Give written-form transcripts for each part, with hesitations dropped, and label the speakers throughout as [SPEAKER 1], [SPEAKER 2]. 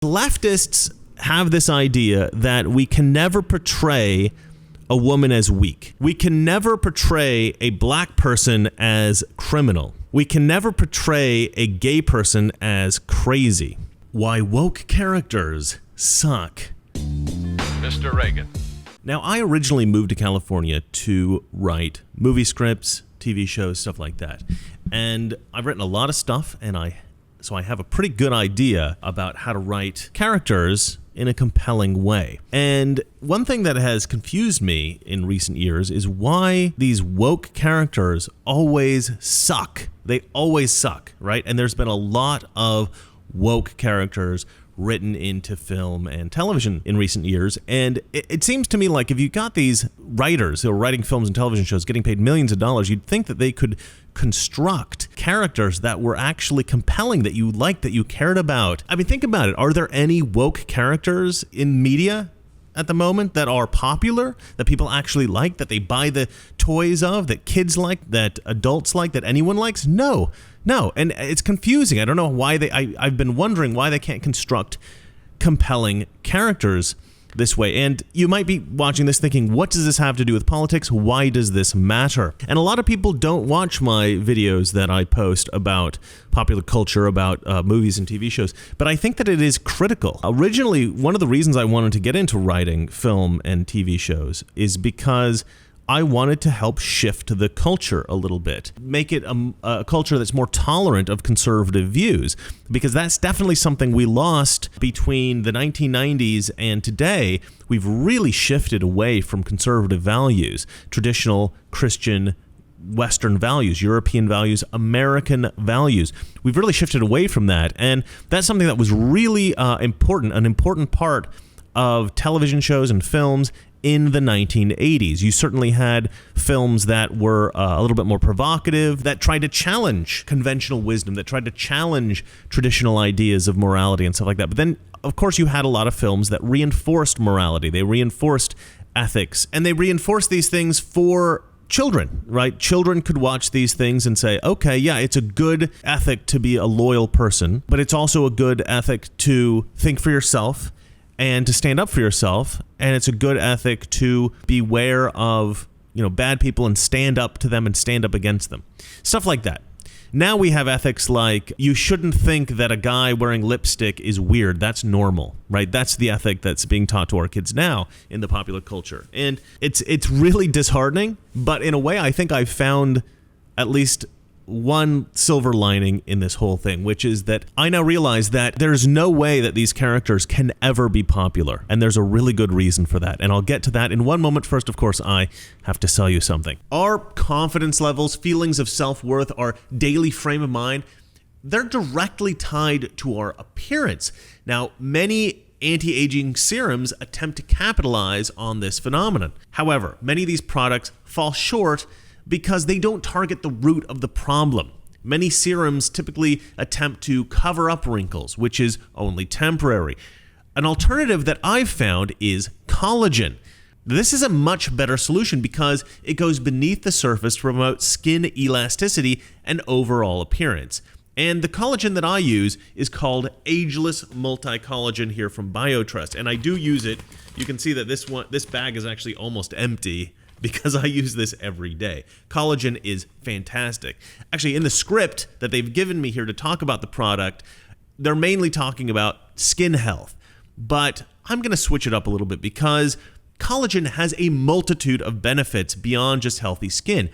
[SPEAKER 1] Leftists have this idea that we can never portray a woman as weak. We can never portray a black person as criminal. We can never portray a gay person as crazy. Why woke characters suck.
[SPEAKER 2] Mr. Reagan.
[SPEAKER 1] Now, I originally moved to California to write movie scripts, TV shows, stuff like that. And I've written a lot of stuff, so I have a pretty good idea about how to write characters in a compelling way. And one thing that has confused me in recent years is why these woke characters always suck. They always suck, right? And there's been a lot of woke characters written into film and television in recent years. And it seems to me like if you got these writers who are writing films and television shows getting paid millions of dollars, you'd think that they could construct characters that were actually compelling, that you liked, that you cared about. I mean, think about it. Are there any woke characters in media at the moment that are popular, that people actually like, that they buy the toys of, that kids like, that adults like, that anyone likes? No. And it's confusing. I don't know why I've been wondering why they can't construct compelling characters this way. And you might be watching this thinking, what does this have to do with politics? Why does this matter? And a lot of people don't watch my videos that I post about popular culture, about movies and TV shows, but I think that it is critical. Originally, one of the reasons I wanted to get into writing film and TV shows is because I wanted to help shift the culture a little bit, make it a culture that's more tolerant of conservative views, because that's definitely something we lost between the 1990s and today. We've really shifted away from conservative values, traditional Christian Western values, European values, American values. We've really shifted away from that, and that's something that was really important, an important part of television shows and films in the 1980s. You certainly had films that were a little bit more provocative, that tried to challenge conventional wisdom, that tried to challenge traditional ideas of morality and stuff like that. But then, of course, you had a lot of films that reinforced morality, they reinforced ethics, and they reinforced these things for children, right? Children could watch these things and say, okay, yeah, it's a good ethic to be a loyal person, but it's also a good ethic to think for yourself and to stand up for yourself, and it's a good ethic to beware of, bad people and stand up to them and stand up against them. Stuff like that. Now we have ethics like you shouldn't think that a guy wearing lipstick is weird. That's normal, right? That's the ethic that's being taught to our kids now in the popular culture. And it's really disheartening, but in a way I think I've found at least one silver lining in this whole thing, which is that I now realize that there's no way that these characters can ever be popular. And there's a really good reason for that. And I'll get to that in one moment. First, of course, I have to sell you something. Our confidence levels, feelings of self-worth, our daily frame of mind, they're directly tied to our appearance. Now, many anti-aging serums attempt to capitalize on this phenomenon. However, many of these products fall short because they don't target the root of the problem. Many serums typically attempt to cover up wrinkles, which is only temporary. An alternative that I've found is collagen. This is a much better solution because it goes beneath the surface to promote skin elasticity and overall appearance. And the collagen that I use is called Ageless Multi-Collagen here from BioTrust, and I do use it. You can see that this bag is actually almost empty because I use this every day. Collagen is fantastic. Actually, in the script that they've given me here to talk about the product, they're mainly talking about skin health. But I'm going to switch it up a little bit because collagen has a multitude of benefits beyond just healthy skin.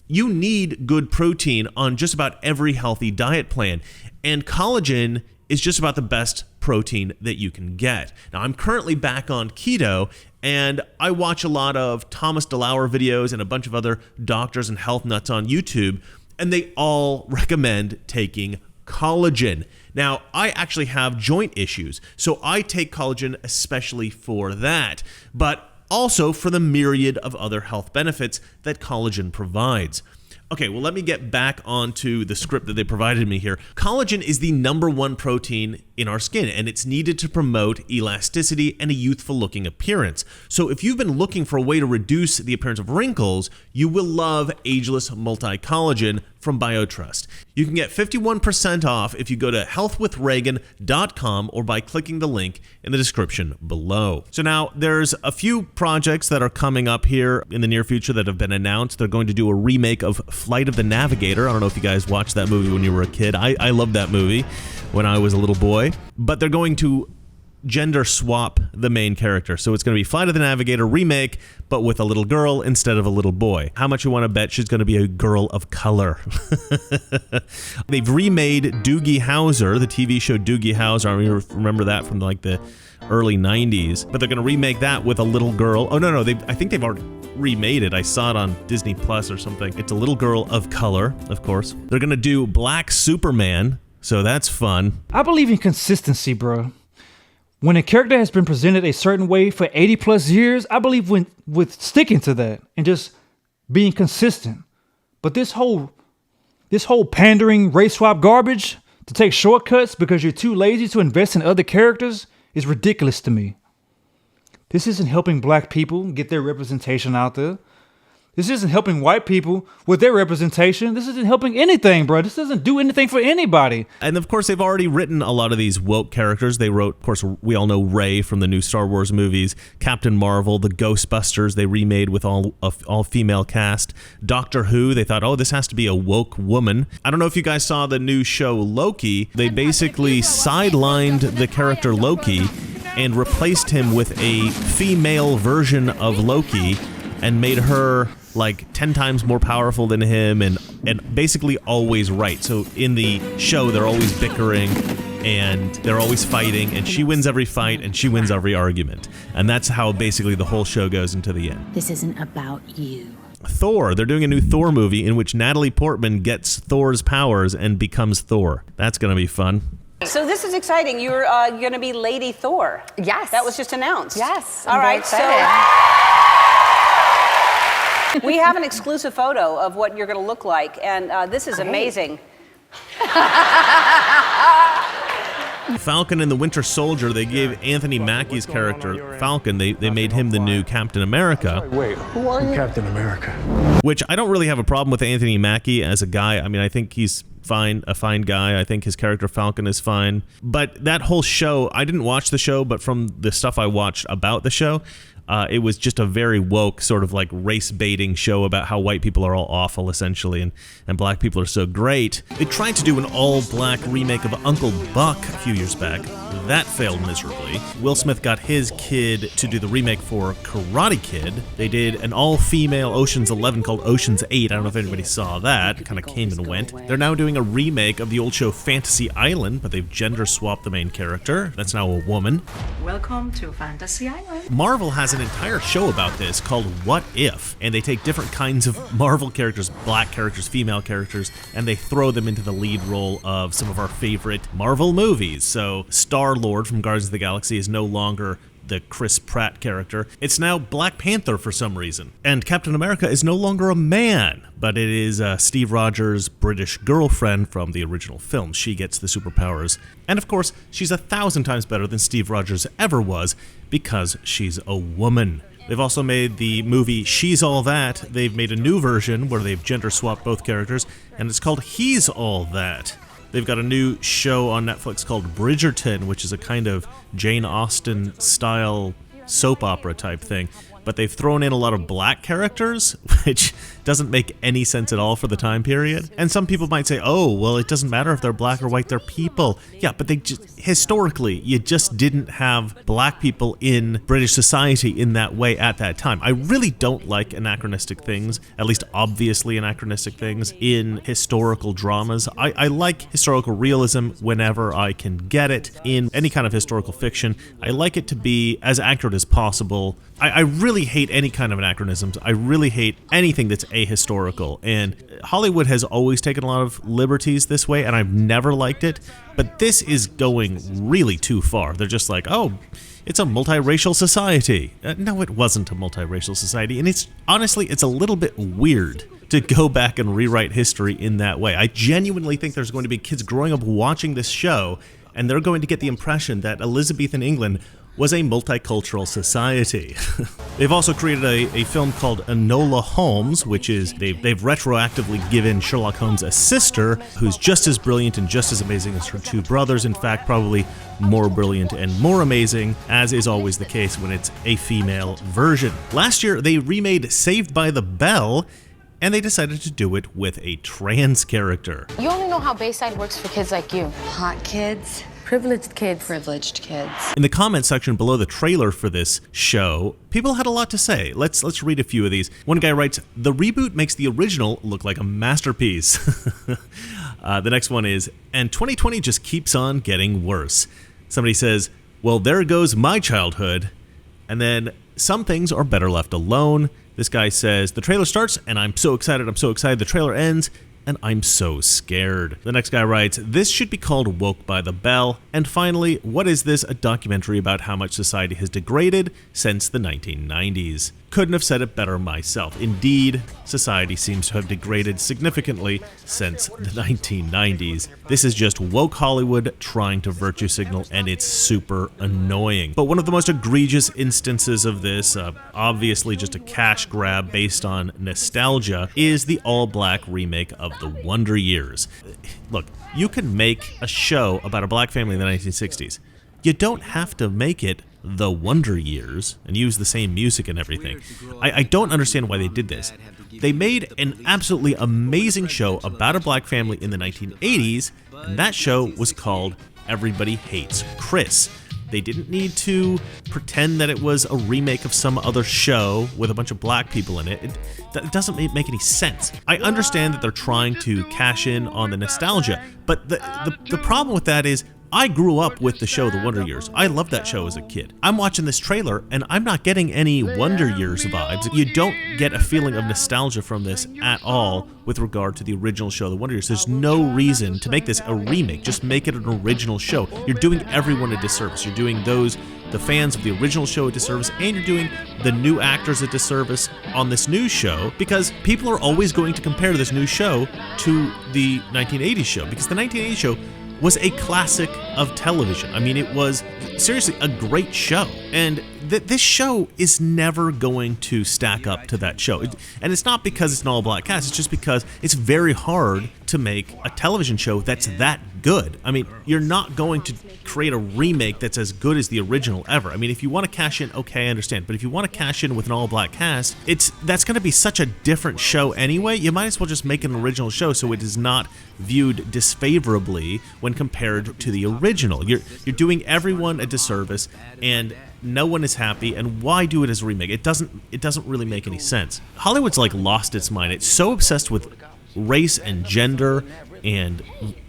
[SPEAKER 1] You need good protein on just about every healthy diet plan, and collagen is just about the best protein that you can get. Now, I'm currently back on keto, and I watch a lot of Thomas DeLauer videos and a bunch of other doctors and health nuts on YouTube, and they all recommend taking collagen. Now, I actually have joint issues, so I take collagen especially for that, but also for the myriad of other health benefits that collagen provides. Okay, well, let me get back onto the script that they provided me here. Collagen is the #1 protein in our skin, and it's needed to promote elasticity and a youthful looking appearance. So if you've been looking for a way to reduce the appearance of wrinkles, you will love Ageless Multi-Collagen from BioTrust. You can get 51% off if you go to healthwithreagan.com or by clicking the link in the description below. So now there's a few projects that are coming up here in the near future that have been announced. They're going to do a remake of Flight of the Navigator. I don't know if you guys watched that movie when you were a kid. I loved that movie when I was a little boy. But they're going to gender swap the main character. So it's going to be Flight of the Navigator remake, but with a little girl instead of a little boy. How much you want to bet she's going to be a girl of color? They've remade Doogie Howser, the TV show Doogie Howser. I mean, remember that from like the early 90s. But they're going to remake that with a little girl. Oh, no, I think they've already remade it. I saw it on Disney Plus or something. It's a little girl of color, of course. They're going to do Black Superman, so that's fun.
[SPEAKER 3] I believe in consistency, bro. When a character has been presented a certain way for 80 plus years, I believe with sticking to that and just being consistent. But this whole pandering race swap garbage to take shortcuts because you're too lazy to invest in other characters is ridiculous to me. This isn't helping black people get their representation out there. This isn't helping white people with their representation. This isn't helping anything, bro. This doesn't do anything for anybody.
[SPEAKER 1] And of course, they've already written a lot of these woke characters. They wrote, of course, we all know Rey from the new Star Wars movies, Captain Marvel, the Ghostbusters they remade with all female cast. Doctor Who, they thought, oh, this has to be a woke woman. I don't know if you guys saw the new show Loki. They basically sidelined the character Loki and replaced him with a female version of Loki and made her like 10 times more powerful than him and basically always right. So in the show, they're always bickering and they're always fighting, and she wins every fight and she wins every argument. And that's how basically the whole show goes into the end.
[SPEAKER 4] This isn't about you.
[SPEAKER 1] Thor, they're doing a new Thor movie in which Natalie Portman gets Thor's powers and becomes Thor. That's going to be fun.
[SPEAKER 5] So this is exciting. You're going to be Lady Thor.
[SPEAKER 6] Yes.
[SPEAKER 5] That was just announced.
[SPEAKER 6] Yes.
[SPEAKER 5] All right.
[SPEAKER 6] So
[SPEAKER 5] we have an exclusive photo of what you're going to look like, and this is amazing.
[SPEAKER 1] Falcon and the Winter Soldier, they gave Anthony Mackie's character, Falcon, they made him the new Captain America.
[SPEAKER 7] Wait, who are you? Captain America.
[SPEAKER 1] Which I don't really have a problem with Anthony Mackie as a guy. I mean, I think he's fine, a fine guy. I think his character Falcon is fine. But that whole show, I didn't watch the show, but from the stuff I watched about the show, it was just a very woke sort of like race baiting show about how white people are all awful essentially and black people are so great. They tried to do an all black remake of Uncle Buck a few years back. That failed miserably. Will Smith got his kid to do the remake for Karate Kid. They did an all-female Ocean's 11 called Ocean's 8. I don't know if anybody saw that. It kind of came and went. They're now doing a remake of the old show Fantasy Island, but they've gender swapped the main character. That's now a woman.
[SPEAKER 8] Welcome to Fantasy Island.
[SPEAKER 1] Marvel has an entire show about this called What If, and they take different kinds of Marvel characters, black characters, female characters, and they throw them into the lead role of some of our favorite Marvel movies. So Star-Lord from Guardians of the Galaxy is no longer the Chris Pratt character. It's now Black Panther for some reason. And Captain America is no longer a man, but it is Steve Rogers' British girlfriend from the original film. She gets the superpowers. And of course, she's 1,000 times better than Steve Rogers ever was because she's a woman. They've also made the movie She's All That. They've made a new version where they've gender swapped both characters, and it's called He's All That. They've got a new show on Netflix called Bridgerton, which is a kind of Jane Austen-style soap opera type thing. But they've thrown in a lot of black characters, which doesn't make any sense at all for the time period. And some people might say, oh, well, it doesn't matter if they're black or white, they're people. Yeah, but they just, historically, you just didn't have black people in British society in that way at that time. I really don't like anachronistic things, at least obviously anachronistic things, in historical dramas. I like historical realism whenever I can get it in any kind of historical fiction. I like it to be as accurate as possible. I really hate any kind of anachronisms. I really hate anything that's ahistorical. And Hollywood has always taken a lot of liberties this way, and I've never liked it. But this is going really too far. They're just like, oh, it's a multiracial society. No, it wasn't a multiracial society. And it's honestly, it's a little bit weird to go back and rewrite history in that way. I genuinely think there's going to be kids growing up watching this show and they're going to get the impression that Elizabethan England was a multicultural society. They've also created a film called Enola Holmes, which is they've retroactively given Sherlock Holmes a sister who's just as brilliant and just as amazing as her two brothers. In fact, probably more brilliant and more amazing, as is always the case when it's a female version. Last year, they remade Saved by the Bell, and they decided to do it with a trans character.
[SPEAKER 4] You only know how Bayside works for kids like you.
[SPEAKER 6] Hot kids. Privileged kids. Privileged kids.
[SPEAKER 1] In the comment section below the trailer for this show, people had a lot to say. Let's read a few of these. One guy writes, "The reboot makes the original look like a masterpiece." The next one is, "And 2020 just keeps on getting worse." Somebody says, "Well, there goes my childhood." And then, "Some things are better left alone." This guy says, "The trailer starts and I'm so excited. The trailer ends and I'm so scared." The next guy writes, "This should be called Woke by the Bell." And finally, "What is this? A documentary about how much society has degraded since the 1990s. Couldn't have said it better myself. Indeed, society seems to have degraded significantly since the 1990s. This is just woke Hollywood trying to virtue signal, and it's super annoying." But one of the most egregious instances of this, obviously just a cash grab based on nostalgia, is the all-black remake of The Wonder Years. Look, you can make a show about a black family in the 1960s. You don't have to make it The Wonder Years and use the same music and everything. I don't understand why they did this. They made an absolutely amazing show about a black family in the 1980s, and that show was called Everybody Hates Chris. They didn't need to pretend that it was a remake of some other show with a bunch of black people in it. It doesn't make any sense. I understand that they're trying to cash in on the nostalgia, but the problem with that is I grew up with the show The Wonder Years. I loved that show as a kid. I'm watching this trailer and I'm not getting any Wonder Years vibes. You don't get a feeling of nostalgia from this at all with regard to the original show The Wonder Years. There's no reason to make this a remake. Just make it an original show. You're doing everyone a disservice. You're doing the fans of the original show a disservice, and you're doing the new actors a disservice on this new show, because people are always going to compare this new show to the 1980s show, because the 1980s show was a classic of television. I mean, it was seriously a great show, and this show is never going to stack up to that show. And it's not because it's an all-black cast, it's just because it's very hard to make a television show that's that good. I mean, you're not going to create a remake that's as good as the original ever. I mean, if you want to cash in, okay, I understand. But if you want to cash in with an all-black cast, that's going to be such a different show anyway. You might as well just make an original show so it is not viewed disfavorably when compared to the original. You're doing everyone a disservice, and no one is happy, and why do it as a remake? It doesn't really make any sense. Hollywood's like lost its mind. It's so obsessed with race and gender and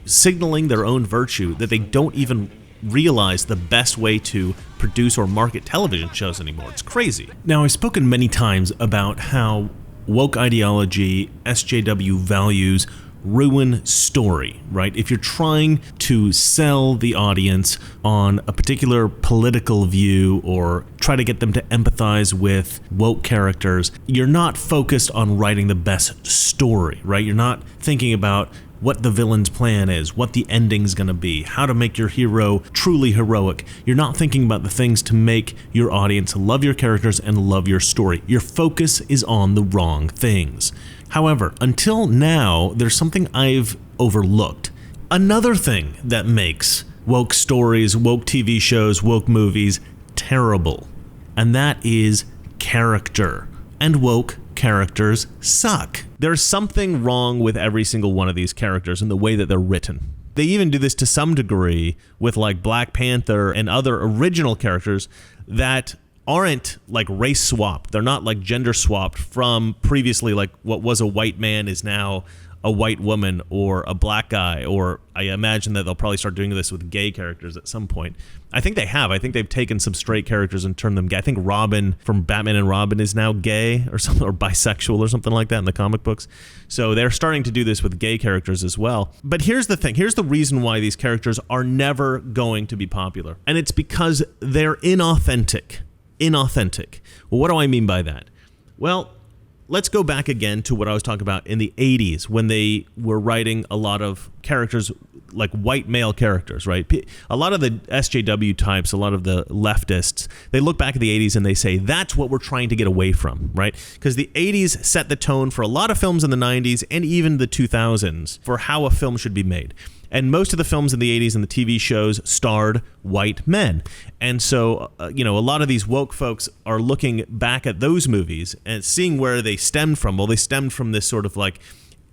[SPEAKER 1] signaling their own virtue that they don't even realize the best way to produce or market television shows anymore. It's crazy. Now, I've spoken many times about how woke ideology, SJW values ruin story, right? If you're trying to sell the audience on a particular political view or try to get them to empathize with woke characters, you're not focused on writing the best story, right? You're not thinking about what the villain's plan is, what the ending's gonna be, how to make your hero truly heroic. You're not thinking about the things to make your audience love your characters and love your story. Your focus is on the wrong things. However, until now, there's something I've overlooked. Another thing that makes woke stories, woke TV shows, woke movies terrible, and that is character. And woke characters suck. There's something wrong with every single one of these characters in the way that they're written. They even do this to some degree with like Black Panther and other original characters that aren't like race swapped. They're not like gender swapped from previously like what was a white man is now a white woman or a black guy, or I imagine that they'll probably start doing this with gay characters at some point. I think they have. I think they've taken some straight characters and turned them gay. I think Robin from Batman and Robin is now gay or something, or bisexual or something like that in the comic books. So they're starting to do this with gay characters as well. But here's the thing. Here's the reason why these characters are never going to be popular. And it's because they're inauthentic. Inauthentic. Well, what do I mean by that? Well, let's go back again to what I was talking about in the 80s when they were writing a lot of characters like white male characters, right? A lot of the SJW types, a lot of the leftists, they look back at the 80s and they say, that's what we're trying to get away from, right? Because the 80s set the tone for a lot of films in the 90s and even the 2000s for how a film should be made. And most of the films in the 80s and the TV shows starred white men. And so, a lot of these woke folks are looking back at those movies and seeing where they stemmed from. Well, they stemmed from this sort of like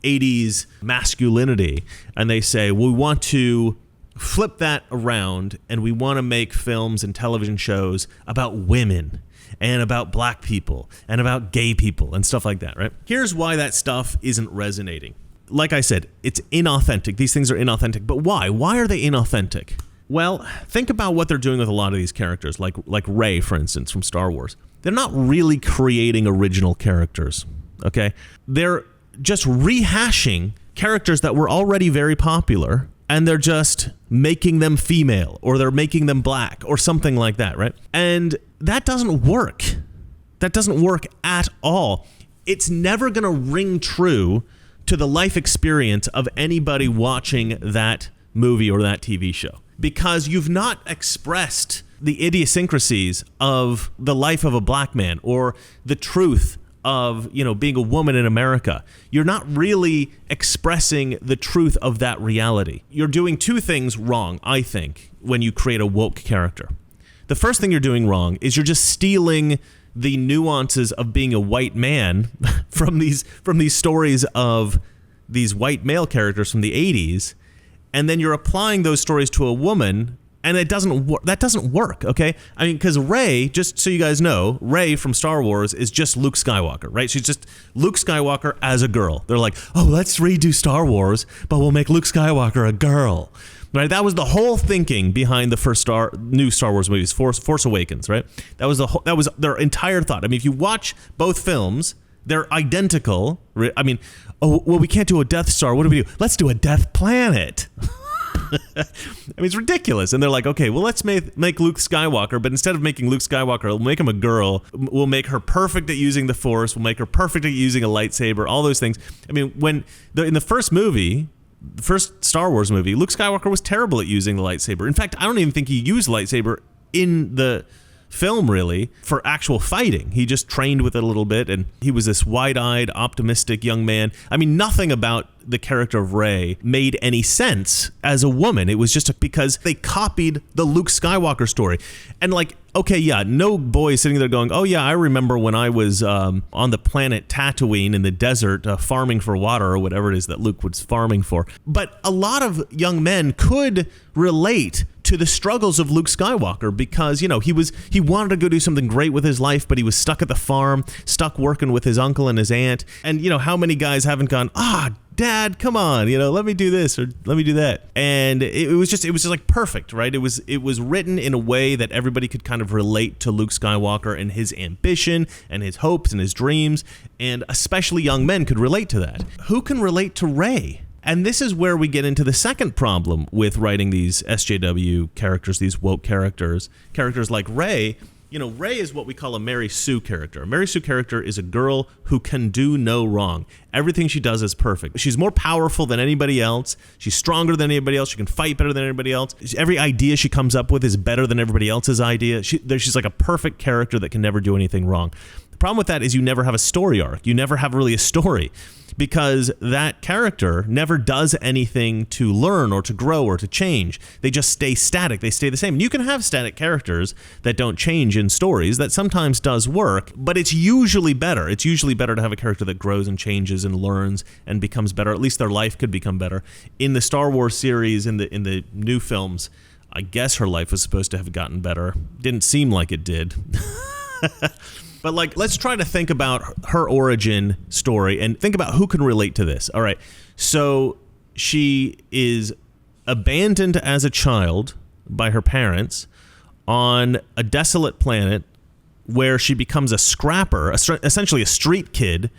[SPEAKER 1] 80s masculinity. And they say, we want to flip that around and we want to make films and television shows about women and about black people and about gay people and stuff like that, right? Here's why that stuff isn't resonating. Like I said, it's inauthentic. These things are inauthentic. But why? Why are they inauthentic? Well, think about what they're doing with a lot of these characters, like Rey, for instance, from Star Wars. They're not really creating original characters, okay? They're just rehashing characters that were already very popular, and they're just making them female, or they're making them black, or something like that, right? And that doesn't work. That doesn't work at all. It's never going to ring true to the life experience of anybody watching that movie or that TV show, because you've not expressed the idiosyncrasies of the life of a black man or the truth of, being a woman in America. You're not really expressing the truth of that reality. You're doing two things wrong, I think, when you create a woke character. The first thing you're doing wrong is you're just stealing the nuances of being a white man from these stories of these white male characters from the 80s, and then you're applying those stories to a woman, and that doesn't work, okay? I mean, because Rey, just so you guys know, Rey from Star Wars is just Luke Skywalker, right? She's just Luke Skywalker as a girl. They're like, oh, let's redo Star Wars, but we'll make Luke Skywalker a girl. Right, that was the whole thinking behind the first new Star Wars movies, Force Awakens. Right, that was their entire thought. I mean, if you watch both films, they're identical. I mean, we can't do a Death Star. What do we do? Let's do a Death Planet. I mean, it's ridiculous. And they're like, okay, well, let's make Luke Skywalker, but instead of making Luke Skywalker, we'll make him a girl. We'll make her perfect at using the Force. We'll make her perfect at using a lightsaber. All those things. I mean, in the first movie. The first Star Wars movie, Luke Skywalker was terrible at using the lightsaber. In fact, I don't even think he used lightsaber in the film, really, for actual fighting. He just trained with it a little bit, and he was this wide-eyed, optimistic young man. I mean, nothing about the character of Rey made any sense as a woman. It was just because they copied the Luke Skywalker story. And like, okay, yeah, no boy sitting there going, oh yeah, I remember when I was on the planet Tatooine in the desert farming for water or whatever it is that Luke was farming for. But a lot of young men could relate to the struggles of Luke Skywalker because, he wanted to go do something great with his life, but he was stuck at the farm, stuck working with his uncle and his aunt. And, how many guys haven't gone, Dad, come on, let me do this or let me do that. And it was just like perfect, right? It was written in a way that everybody could kind of relate to Luke Skywalker and his ambition and his hopes and his dreams, and especially young men could relate to that. Who can relate to Rey? And this is where we get into the second problem with writing these SJW characters, these woke characters like Rey. Rey is what we call a Mary Sue character. A Mary Sue character is a girl who can do no wrong. Everything she does is perfect. She's more powerful than anybody else. She's stronger than anybody else. She can fight better than anybody else. Every idea she comes up with is better than everybody else's idea. She's like a perfect character that can never do anything wrong. The problem with that is you never have a story arc. You never have really a story, because that character never does anything to learn or to grow or to change. They just stay static. They stay the same. And you can have static characters that don't change in stories. That sometimes does work, but it's usually better. It's usually better to have a character that grows and changes and learns and becomes better. At least their life could become better. In the Star Wars series, in the new films, I guess her life was supposed to have gotten better. Didn't seem like it did. But let's try to think about her origin story and think about who can relate to this. All right. So she is abandoned as a child by her parents on a desolate planet where she becomes a scrapper, essentially a street kid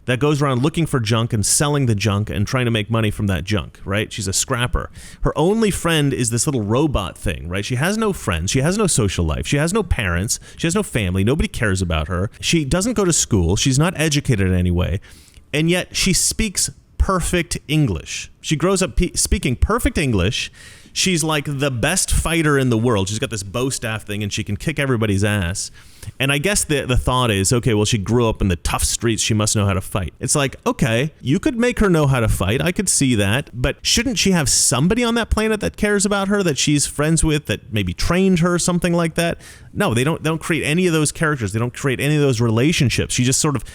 [SPEAKER 1] that goes around looking for junk and selling the junk and trying to make money from that junk, right? She's a scrapper. Her only friend is this little robot thing, right? She has no friends. She has no social life. She has no parents. She has no family. Nobody cares about her. She doesn't go to school. She's not educated in any way. And yet she speaks perfect English. She grows up speaking perfect English. She's like the best fighter in the world. She's got this bow staff thing and she can kick everybody's ass. And I guess the thought is, okay, well, she grew up in the tough streets. She must know how to fight. It's like, okay, you could make her know how to fight. I could see that. But shouldn't she have somebody on that planet that cares about her, that she's friends with, that maybe trained her, something like that? No, they don't create any of those characters. They don't create any of those relationships. She just sort of,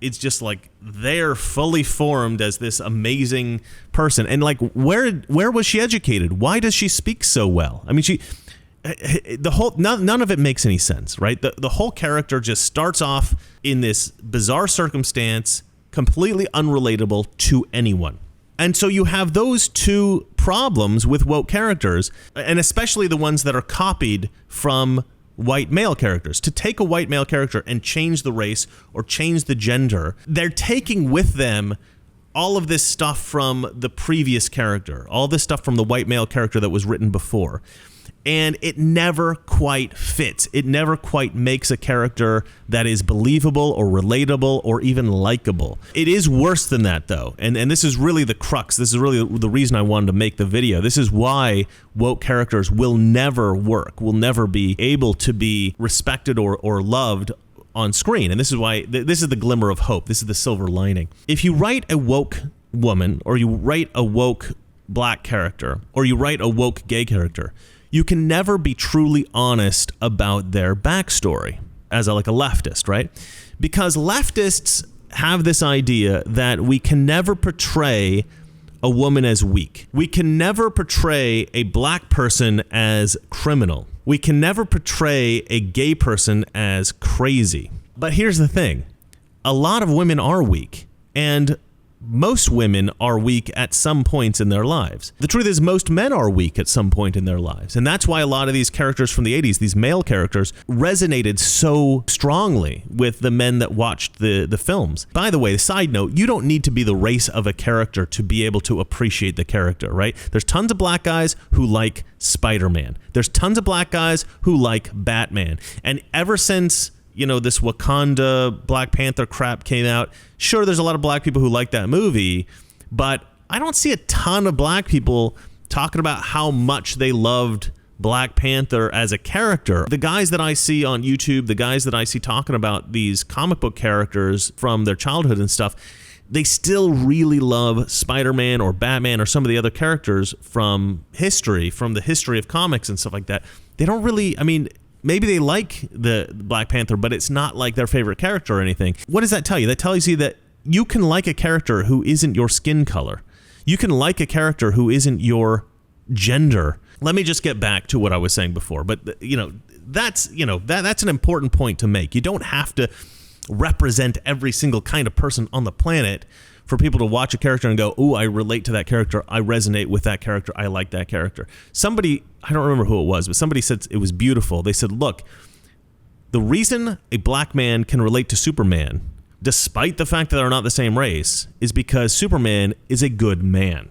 [SPEAKER 1] it's just like they're fully formed as this amazing person. And like, where was she educated? Why does she speak so well? I mean, none of it makes any sense, right? The whole character just starts off in this bizarre circumstance, completely unrelatable to anyone. And so you have those two problems with woke characters, and especially the ones that are copied from white male characters. To take a white male character and change the race or change the gender, they're taking with them all of this stuff from the previous character, all this stuff from the white male character that was written before. And it never quite fits. It never quite makes a character that is believable or relatable or even likable. It is worse than that, though. And this is really the crux. This is really the reason I wanted to make the video. This is why woke characters will never work, will never be able to be respected or loved on screen. And this is why this is the glimmer of hope. This is the silver lining. If you write a woke woman, or you write a woke black character, or you write a woke gay character, you can never be truly honest about their backstory as like a leftist, right? Because leftists have this idea that we can never portray a woman as weak. We can never portray a black person as criminal. We can never portray a gay person as crazy. But here's the thing. A lot of women are weak, and most women are weak at some points in their lives. The truth is, most men are weak at some point in their lives. And that's why a lot of these characters from the 80s, these male characters, resonated so strongly with the men that watched the films. By the way, side note, you don't need to be the race of a character to be able to appreciate the character, right? There's tons of black guys who like Spider-Man. There's tons of black guys who like Batman. And ever since this Wakanda Black Panther crap came out, sure, there's a lot of black people who like that movie, but I don't see a ton of black people talking about how much they loved Black Panther as a character. The guys that I see on YouTube, the guys that I see talking about these comic book characters from their childhood and stuff, they still really love Spider-Man or Batman or some of the other characters from history, from the history of comics and stuff like that. They don't really, maybe they like the Black Panther, but it's not like their favorite character or anything. What does that tell you? That tells you that you can like a character who isn't your skin color. You can like a character who isn't your gender. Let me just get back to what I was saying before. But that's an important point to make. You don't have to represent every single kind of person on the planet for people to watch a character and go, "Ooh, I relate to that character. I resonate with that character. I like that character." Somebody, I don't remember who it was, but somebody said it was beautiful. They said, look, the reason a black man can relate to Superman, despite the fact that they're not the same race, is because Superman is a good man.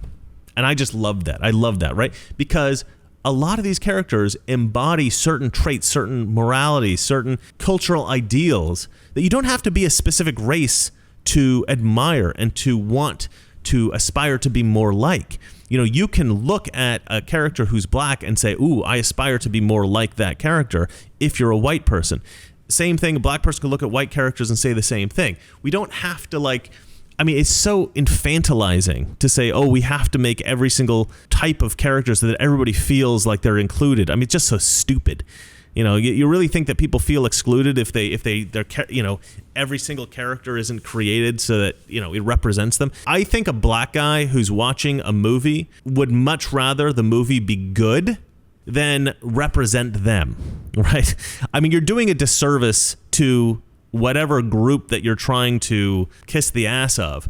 [SPEAKER 1] And I just love that. I love that, right? Because a lot of these characters embody certain traits, certain moralities, certain cultural ideals that you don't have to be a specific race to admire and to want to aspire to be more like. You can look at a character who's black and say, ooh, I aspire to be more like that character if you're a white person. Same thing, a black person can look at white characters and say the same thing. We don't have to it's so infantilizing to say, oh, we have to make every single type of character so that everybody feels like they're included. It's just so stupid. You really think that people feel excluded if they're every single character isn't created so that, it represents them? I think a black guy who's watching a movie would much rather the movie be good than represent them, right? You're doing a disservice to whatever group that you're trying to kiss the ass of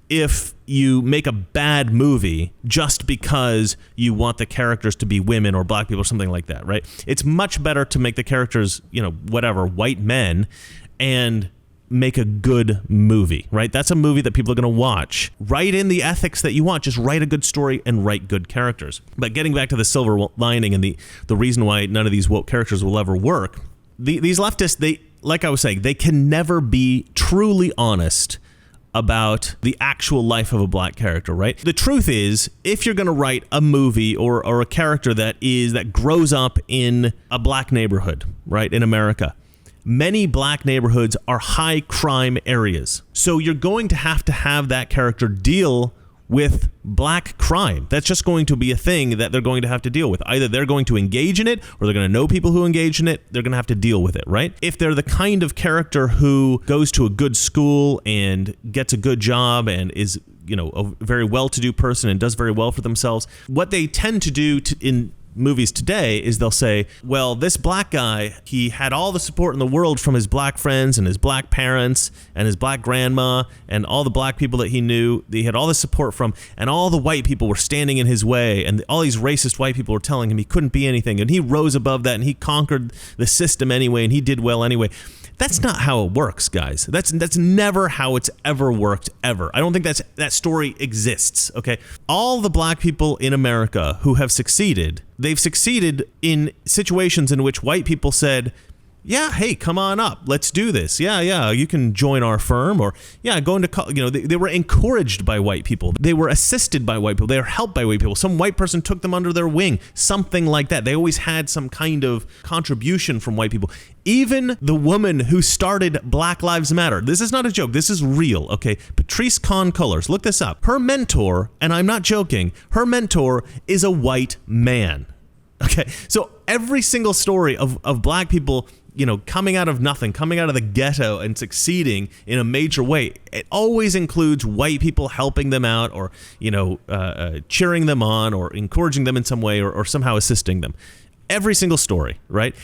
[SPEAKER 1] if you make a bad movie just because you want the characters to be women or black people or something like that, right? It's much better to make the characters, white men, and make a good movie, right? That's a movie that people are going to watch. Write in the ethics that you want. Just write a good story and write good characters. But getting back to the silver lining and the reason why none of these woke characters will ever work, these leftists, they, like I was saying, they can never be truly honest about the actual life of a black character, right? The truth is, if you're going to write a movie or a character that grows up in a black neighborhood, right, in America, many black neighborhoods are high crime areas. So you're going to have that character deal with black crime. That's just going to be a thing that they're going to have to deal with. Either they're going to engage in it or they're going to know people who engage in it. They're going to have to deal with it, right? If they're the kind of character who goes to a good school and gets a good job and is, a very well-to-do person and does very well for themselves, what they tend to do in movies today is they'll say, well, this black guy, he had all the support in the world from his black friends and his black parents and his black grandma and all the black people that he knew. He had all the support from, and all the white people were standing in his way, and all these racist white people were telling him he couldn't be anything, and he rose above that and he conquered the system anyway, and he did well anyway. That's not how it works, guys. That's never how it's ever worked, ever. I don't think that story exists, okay? All the black people in America who have succeeded, they've succeeded in situations in which white people said, yeah, hey, come on up. Let's do this. Yeah, you can join our firm. Or, yeah, go into college. They were encouraged by white people. They were assisted by white people. They were helped by white people. Some white person took them under their wing. Something like that. They always had some kind of contribution from white people. Even the woman who started Black Lives Matter. This is not a joke. This is real, okay? Patrisse Cullors. Look this up. Her mentor, and I'm not joking, her mentor is a white man. Okay, so every single story of black people, coming out of nothing, coming out of the ghetto and succeeding in a major way, it always includes white people helping them out or, cheering them on or encouraging them in some way or somehow assisting them. Every single story, right?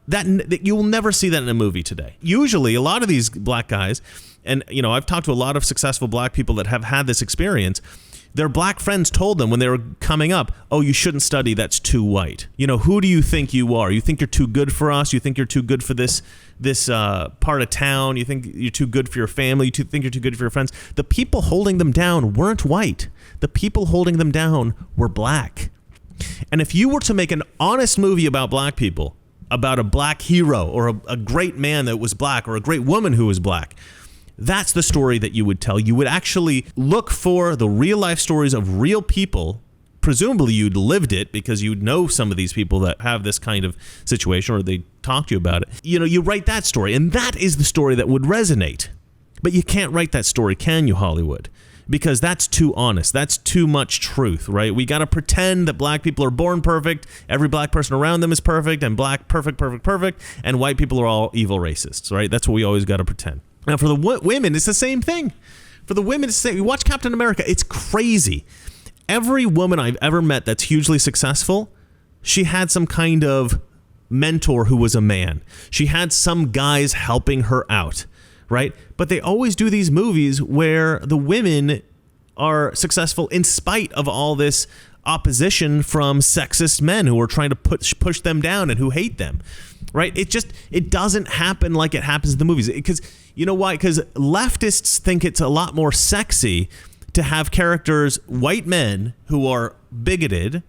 [SPEAKER 1] That you will never see that in a movie today. Usually, a lot of these black guys, and, I've talked to a lot of successful black people that have had this experience. Their black friends told them when they were coming up, oh, you shouldn't study, that's too white. Who do you think you are? You think you're too good for us? You think you're too good for this part of town? You think you're too good for your family? You think you're too good for your friends? The people holding them down weren't white. The people holding them down were black. And if you were to make an honest movie about black people, about a black hero or a great man that was black or a great woman who was black, that's the story that you would tell. You would actually look for the real life stories of real people. Presumably you'd lived it because you know some of these people that have this kind of situation or they talk to you about it. You write that story, and that is the story that would resonate. But you can't write that story, can you, Hollywood? Because that's too honest. That's too much truth, right? We got to pretend that black people are born perfect, every black person around them is perfect, and black perfect, and white people are all evil racists, right? That's what we always got to pretend. Now, for the women, it's the same thing. For the women, it's the same. You watch Captain America, it's crazy. Every woman I've ever met that's hugely successful, she had some kind of mentor who was a man. She had some guys helping her out, right? But they always do these movies where the women are successful in spite of all this opposition from sexist men who are trying to push them down and who hate them, right? It doesn't happen like it happens in the movies. Because you know why? Because leftists think it's a lot more sexy to have characters, white men who are bigoted,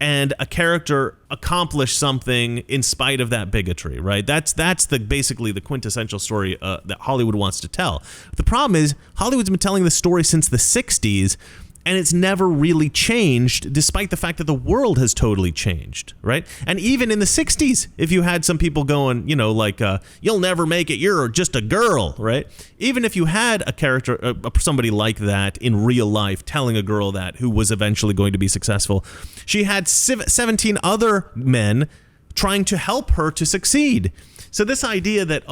[SPEAKER 1] and a character accomplish something in spite of that bigotry, right? That's basically the quintessential story that Hollywood wants to tell. The problem is Hollywood's been telling this story since the 60s, and it's never really changed, despite the fact that the world has totally changed, right? And even in the 60s, if you had some people going, you'll never make it, you're just a girl, right? Even if you had a character, somebody like that in real life telling a girl that who was eventually going to be successful, she had 17 other men trying to help her to succeed. So this idea that,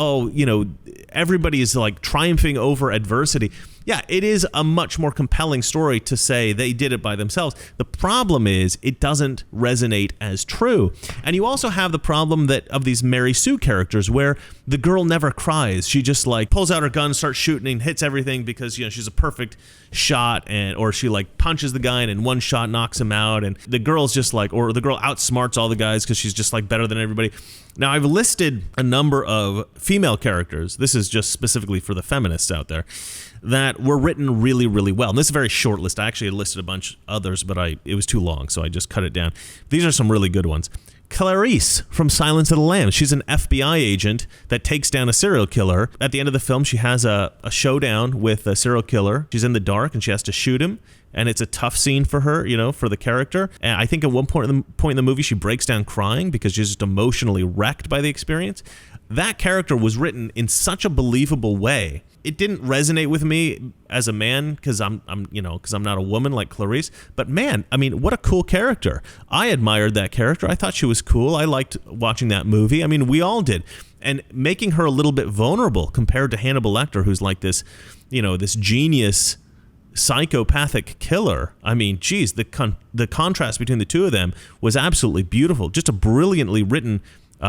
[SPEAKER 1] everybody is like triumphing over adversity, Yeah, it is a much more compelling story to say they did it by themselves. The problem is it doesn't resonate as true. And you also have the problem that of these Mary Sue characters where the girl never cries. She just like pulls out her gun, starts shooting and hits everything because, you know, she's a perfect shot, and or she like punches the guy and in one shot knocks him out, and the girl's just like, or the girl outsmarts all the guys because she's just like better than everybody. Now, I've listed a number of female characters. This is just specifically for the feminists out there that were written really, really well. And this is a very short list. I actually had listed a bunch others, but it was too long, so I just cut it down. These are some really good ones. Clarice from Silence of the Lambs. She's an FBI agent that takes down a serial killer. At the end of the film, she has a showdown with a serial killer. She's in the dark and she has to shoot him. And it's a tough scene for her, you know, for the character. And I think at one point in the movie, she breaks down crying because she's just emotionally wrecked by the experience. That character was written in such a believable way. It didn't resonate with me as a man because I'm not a woman like Clarice. But man, I mean, what a cool character. I admired that character. I thought she was cool. I liked watching that movie. I mean, we all did. And making her a little bit vulnerable compared to Hannibal Lecter, who's like this, you know, this genius psychopathic killer. I mean, geez, the contrast between the two of them was absolutely beautiful. Just a brilliantly written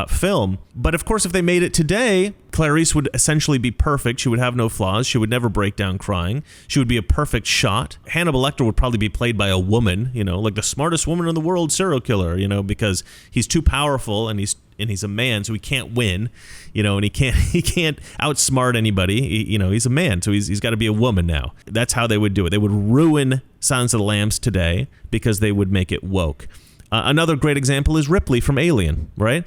[SPEAKER 1] film. But of course, if they made it today, Clarice would essentially be perfect. She would have no flaws. She would never break down crying. She would be a perfect shot. Hannibal Lecter would probably be played by a woman, you know, like the smartest woman in the world serial killer, you know, because he's too powerful and he's a man, so he can't win, you know, and he can't outsmart anybody. You know, he's a man, so he's got to be a woman now. That's how they would do it. They would ruin Silence of the Lambs today because they would make it woke. Another great example is Ripley from Alien, right?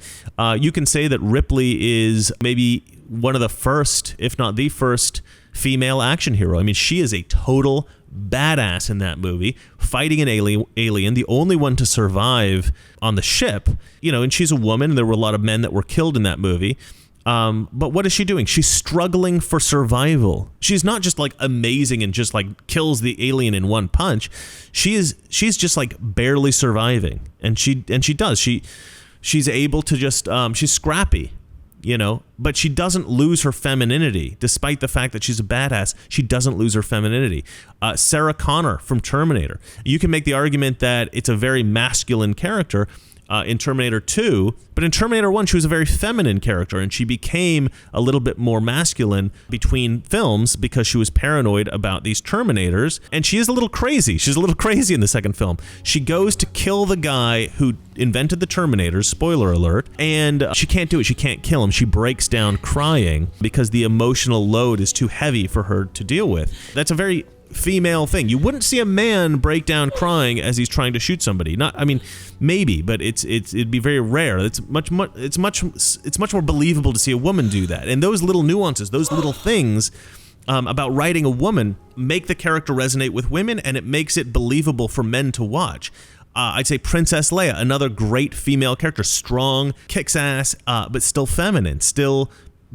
[SPEAKER 1] You can say that Ripley is maybe one of the first, if not the first, female action hero. I mean, she is a total badass in that movie, fighting an alien, the only one to survive on the ship, you know, and she's a woman, and there were a lot of men that were killed in that movie. But what is she doing? She's struggling for survival. She's not just like amazing and just like kills the alien in one punch. She's just like barely surviving, and she's able to just she's scrappy, you know, but she doesn't lose her femininity despite the fact that she's a badass. She doesn't lose her femininity. Sarah Connor from Terminator. You can make the argument that it's a very masculine character in Terminator 2, but in Terminator 1, she was a very feminine character, and she became a little bit more masculine between films because she was paranoid about these Terminators, and she is a little crazy. She's a little crazy in the second film. She goes to kill the guy who invented the Terminators, spoiler alert, and she can't do it. She can't kill him. She breaks down crying because the emotional load is too heavy for her to deal with. That's a very female thing. You wouldn't see a man break down crying as he's trying to shoot somebody. Not, I mean, maybe, but it'd be very rare. It's much more believable to see a woman do that. And those little nuances, those little things about writing a woman make the character resonate with women, and it makes it believable for men to watch. I'd say Princess Leia, another great female character, strong, kicks ass, but still feminine, still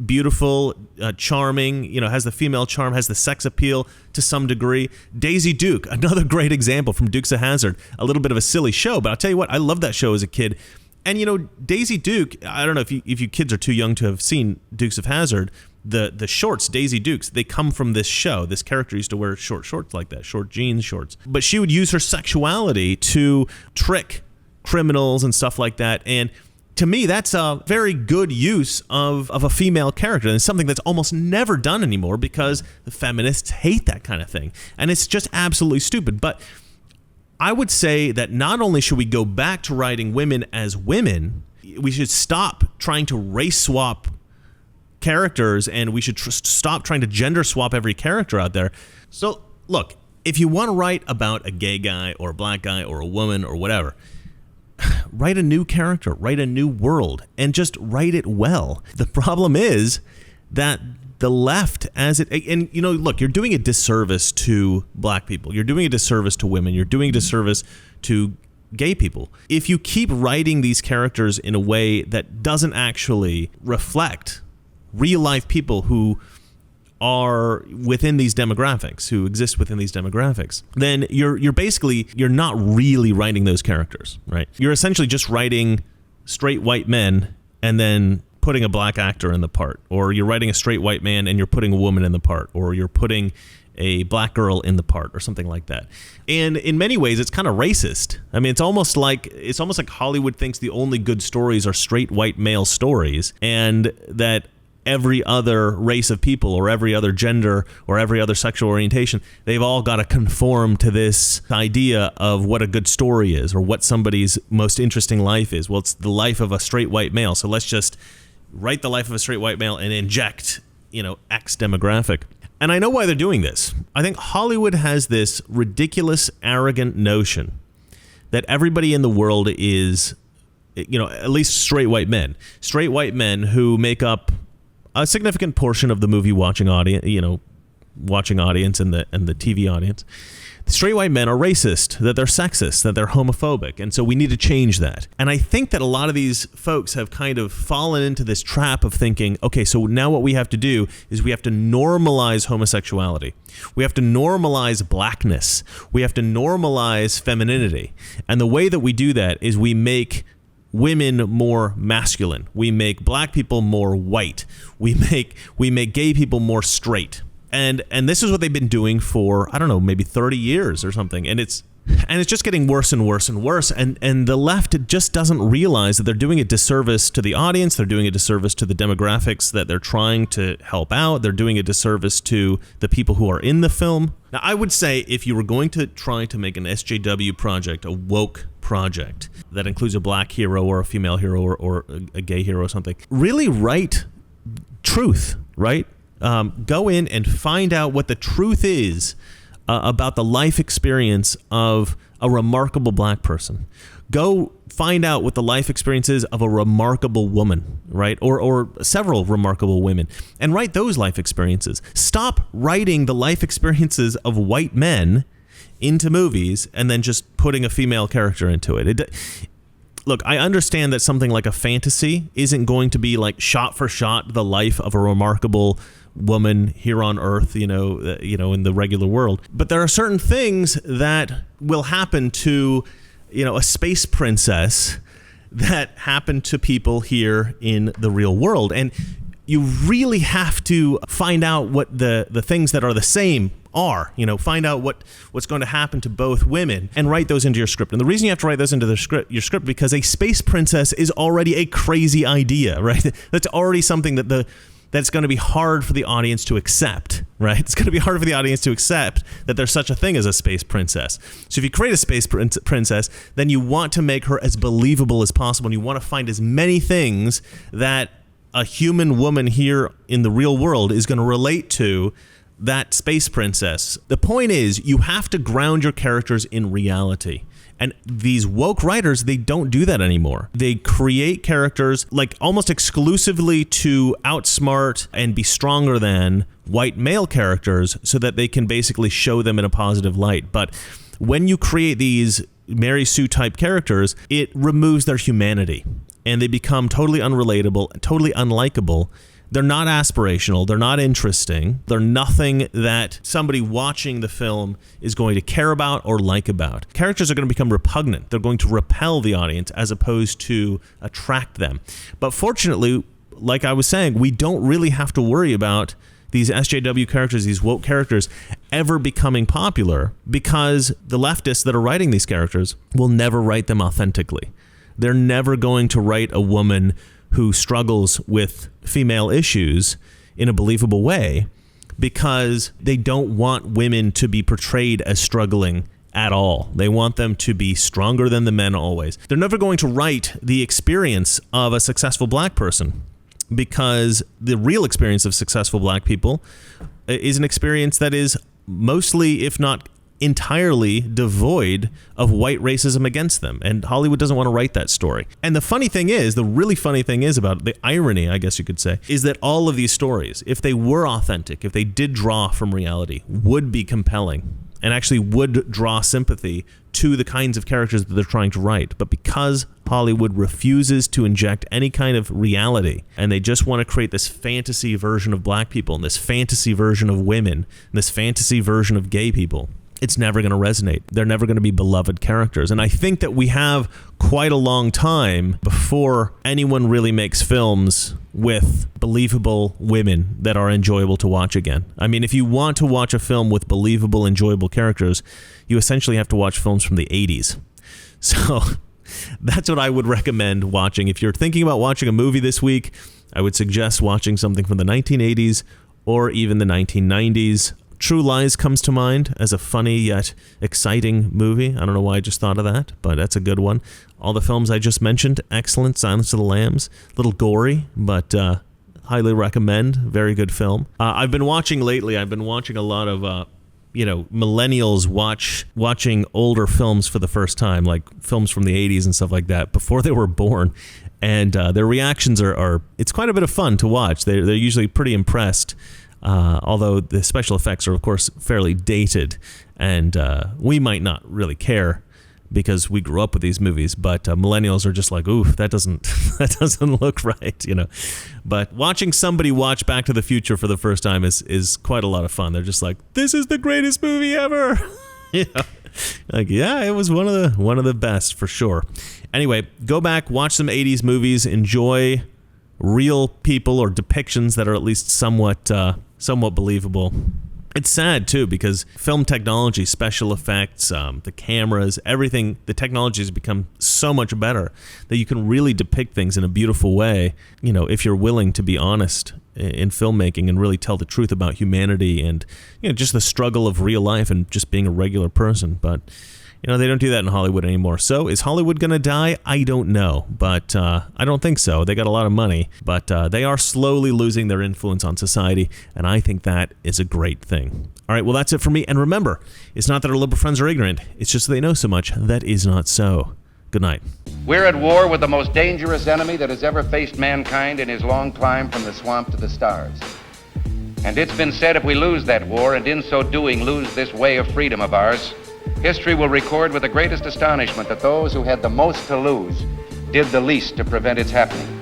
[SPEAKER 1] beautiful, charming, you know, has the female charm, has the sex appeal to some degree. Daisy Duke, another great example from Dukes of Hazzard. A little bit of a silly show, but I'll tell you what, I loved that show as a kid. And, you know, Daisy Duke, I don't know if you kids are too young to have seen Dukes of Hazzard, the shorts, Daisy Dukes, they come from this show. This character used to wear short shorts like that, short jeans shorts. But she would use her sexuality to trick criminals and stuff like that. And to me, that's a very good use of a female character, and it's something that's almost never done anymore because the feminists hate that kind of thing, and it's just absolutely stupid. But I would say that not only should we go back to writing women as women, we should stop trying to race swap characters, and we should stop trying to gender swap every character out there. So look, if you want to write about a gay guy or a black guy or a woman or whatever, write a new character, write a new world, and just write it well. The problem is that the left, and you know, look, you're doing a disservice to black people. You're doing a disservice to women. You're doing a disservice to gay people. If you keep writing these characters in a way that doesn't actually reflect real life people who are within these demographics, who exist within these demographics, then you're not really writing those characters, right? You're essentially just writing straight white men and then putting a black actor in the part, or you're writing a straight white man and you're putting a woman in the part, or you're putting a black girl in the part or something like that. And in many ways, it's kind of racist. I mean, it's almost like Hollywood thinks the only good stories are straight white male stories, and that every other race of people or every other gender or every other sexual orientation, they've all got to conform to this idea of what a good story is or what somebody's most interesting life is. Well, it's the life of a straight white male, so let's just write the life of a straight white male and inject, X demographic. And I know why they're doing this. I think Hollywood has this ridiculous, arrogant notion that everybody in the world is, at least straight white men who make up a significant portion of the movie watching audience, and the TV audience. The straight white men are racist, that they're sexist, that they're homophobic, and so we need to change that. And I think that a lot of these folks have kind of fallen into this trap of thinking, okay, so now what we have to do is we have to normalize homosexuality. We have to normalize blackness. We have to normalize femininity. And the way that we do that is we make women more masculine. We make black people more white. We make gay people more straight. And this is what they've been doing for, I don't know, maybe 30 years or something. And it's just getting worse and worse and worse. And the left just doesn't realize that they're doing a disservice to the audience. They're doing a disservice to the demographics that they're trying to help out. They're doing a disservice to the people who are in the film. Now, I would say if you were going to try to make an SJW project, a woke project that includes a black hero or a female hero or a gay hero or something, really write truth, right? Go in and find out what the truth is about the life experience of a remarkable black person. Go find out what the life experience is of a remarkable woman, right? Or several remarkable women, and write those life experiences. Stop writing the life experiences of white men into movies and then just putting a female character into it. Look, I understand that something like a fantasy isn't going to be like shot for shot the life of a remarkable woman here on Earth, in the regular world. But there are certain things that will happen to, a space princess that happen to people here in the real world. And you really have to find out what the things that are the same are, find out what's going to happen to both women and write those into your script. And the reason you have to write those into your script, because a space princess is already a crazy idea, right? That's already something that's going to be hard for the audience to accept, right? It's going to be hard for the audience to accept that there's such a thing as a space princess. So if you create a space princess, then you want to make her as believable as possible, and you want to find as many things that a human woman here in the real world is going to relate to that space princess. The point is, you have to ground your characters in reality. And these woke writers, they don't do that anymore. They create characters like almost exclusively to outsmart and be stronger than white male characters so that they can basically show them in a positive light. But when you create these Mary Sue type characters, it removes their humanity and they become totally unrelatable, totally unlikable. They're not aspirational. They're not interesting. They're nothing that somebody watching the film is going to care about or like about. Characters are going to become repugnant. They're going to repel the audience as opposed to attract them. But fortunately, like I was saying, we don't really have to worry about these SJW characters, these woke characters, ever becoming popular because the leftists that are writing these characters will never write them authentically. They're never going to write a woman who struggles with female issues in a believable way because they don't want women to be portrayed as struggling at all. They want them to be stronger than the men always. They're never going to write the experience of a successful black person because the real experience of successful black people is an experience that is mostly, if not entirely devoid of white racism against them. And Hollywood doesn't want to write that story. And the really funny thing is about the irony, I guess you could say, is that all of these stories, if they were authentic, if they did draw from reality, would be compelling and actually would draw sympathy to the kinds of characters that they're trying to write. But because Hollywood refuses to inject any kind of reality, and they just want to create this fantasy version of black people, and this fantasy version of women, and this fantasy version of gay people, it's never going to resonate. They're never going to be beloved characters. And I think that we have quite a long time before anyone really makes films with believable women that are enjoyable to watch again. I mean, if you want to watch a film with believable, enjoyable characters, you essentially have to watch films from the 80s. So that's what I would recommend watching. If you're thinking about watching a movie this week, I would suggest watching something from the 1980s or even the 1990s. True Lies comes to mind as a funny yet exciting movie. I don't know why I just thought of that, but that's a good one. All the films I just mentioned, excellent. Silence of the Lambs, a little gory, but highly recommend. Very good film. I've been watching a lot of millennials watching older films for the first time, like films from the 80s and stuff like that, before they were born. And their reactions are it's quite a bit of fun to watch. They're usually pretty impressed. Although the special effects are, of course, fairly dated, and we might not really care because we grew up with these movies. But millennials are just like, "Ooh, that doesn't look right," you know. But watching somebody watch Back to the Future for the first time is quite a lot of fun. They're just like, "This is the greatest movie ever," you know. Like, yeah, it was one of the best for sure. Anyway, go back, watch some 80s movies, enjoy real people or depictions that are at least somewhat believable. It's sad too, because film technology, special effects, the cameras, everything, the technology has become so much better that you can really depict things in a beautiful way, you know, if you're willing to be honest in filmmaking and really tell the truth about humanity and, you know, just the struggle of real life and just being a regular person. But you know, they don't do that in Hollywood anymore. So is Hollywood going to die? I don't know, but I don't think so. They got a lot of money, but they are slowly losing their influence on society, and I think that is a great thing. All right, well, that's it for me. And remember, it's not that our liberal friends are ignorant. It's just that they know so much. That is not so. Good night.
[SPEAKER 9] We're at war with the most dangerous enemy that has ever faced mankind in his long climb from the swamp to the stars. And it's been said if we lose that war, and in so doing lose this way of freedom of ours, history will record with the greatest astonishment that those who had the most to lose did the least to prevent its happening.